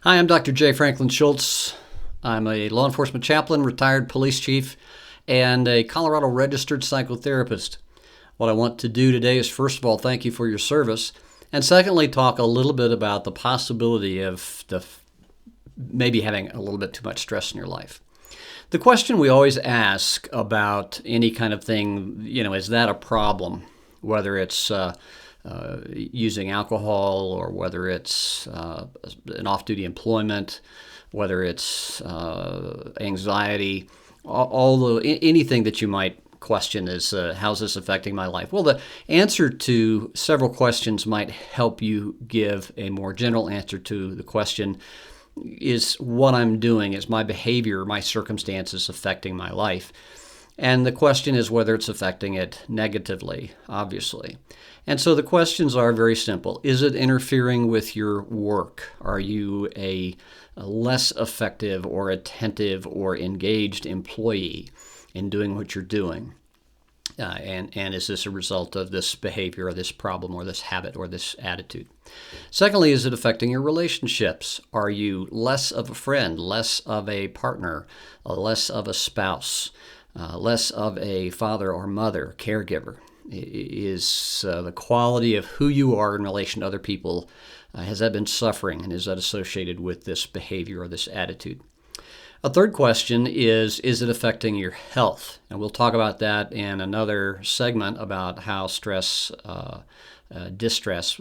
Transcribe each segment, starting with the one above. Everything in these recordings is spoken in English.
Hi, I'm Dr. J. Franklin Schultz. I'm a law enforcement chaplain, retired police chief, and a Colorado registered psychotherapist. What I want to do today is, first of all, thank you for your service, and secondly, talk a little bit about the possibility of maybe having a little bit too much stress in your life. The question we always ask about any kind of thing, is that a problem? Whether it's using alcohol, or whether it's an off-duty employment, whether it's anxiety, anything that you might question is how's this affecting my life? Well, the answer to several questions might help you give a more general answer to the question, is what I'm doing, is my behavior, my circumstances affecting my life? And the question is whether it's affecting it negatively, obviously. And so the questions are very simple. Is it interfering with your work? Are you a less effective or attentive or engaged employee in doing what you're doing? And is this a result of this behavior or this problem or this habit or this attitude? Secondly, is it affecting your relationships? Are you less of a friend, less of a partner, less of a spouse, less of a father or mother, caregiver? Is the quality of who you are in relation to other people, has that been suffering, and is that associated with this behavior or this attitude? A third question is it affecting your health? And we'll talk about that in another segment about how distress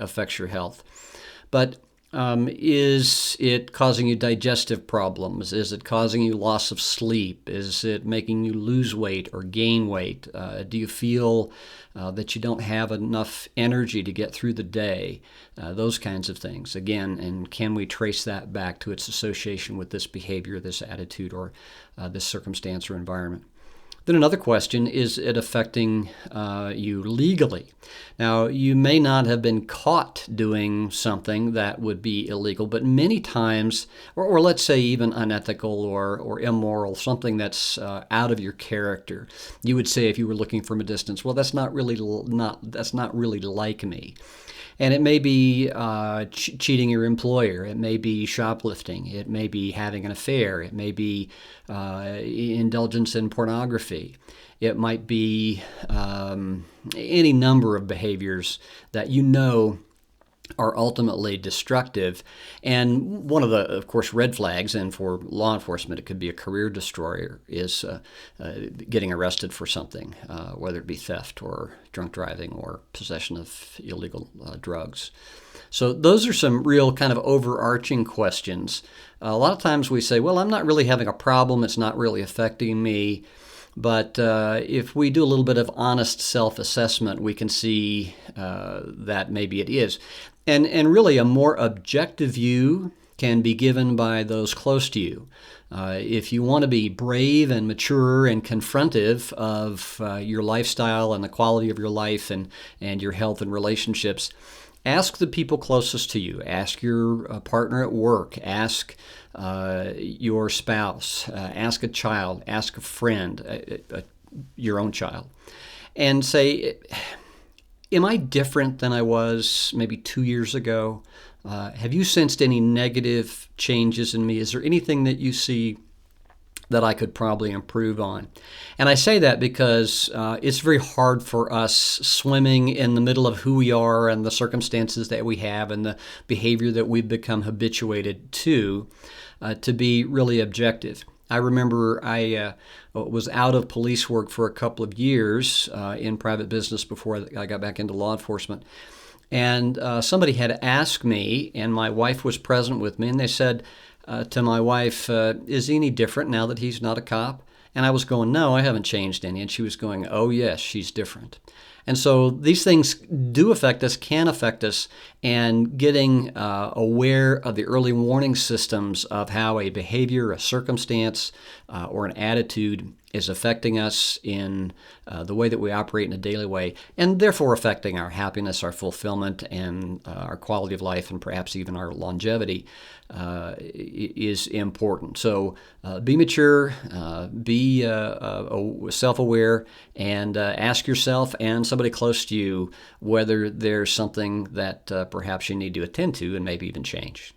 affects your health. But is it causing you digestive problems? Is it causing you loss of sleep? Is it making you lose weight or gain weight? Do you feel that you don't have enough energy to get through the day? Those kinds of things. Again, and can we trace that back to its association with this behavior, this attitude, or this circumstance or environment? Then another question, is it affecting you legally? Now, you may not have been caught doing something that would be illegal, but many times, or let's say even unethical or immoral, something that's out of your character. You would say if you were looking from a distance, well, that's not really like me. And it may be cheating your employer. It may be shoplifting. It may be having an affair. It may be indulgence in pornography. It might be any number of behaviors that are ultimately destructive. And one of the, of course, red flags, and for law enforcement it could be a career destroyer, is getting arrested for something, whether it be theft or drunk driving or possession of illegal drugs. So those are some real kind of overarching questions. A lot of times we say, well, I'm not really having a problem, it's not really affecting me. But if we do a little bit of honest self-assessment, we can see that maybe it is. And really a more objective view can be given by those close to you. If you want to be brave and mature and confrontive of your lifestyle and the quality of your life and your health and relationships, ask the people closest to you. Ask your partner at work. Ask your spouse. Ask a child. Ask a friend, your own child. And say, am I different than I was maybe 2 years ago? Have you sensed any negative changes in me? Is there anything that you see that I could probably improve on? And I say that because it's very hard for us, swimming in the middle of who we are and the circumstances that we have and the behavior that we've become habituated to be really objective. I remember I was out of police work for a couple of years in private business before I got back into law enforcement. And somebody had asked me, and my wife was present with me, and they said to my wife, is he any different now that he's not a cop? And I was going, no, I haven't changed any. And she was going, oh, yes, she's different. And so these things do affect us, can affect us, and getting aware of the early warning systems of how a behavior, a circumstance, or an attitude is affecting us in the way that we operate in a daily way, and therefore affecting our happiness, our fulfillment, and our quality of life, and perhaps even our longevity, is important. So be mature, be self-aware, and ask yourself and somebody close to you whether there's something that perhaps you need to attend to and maybe even change.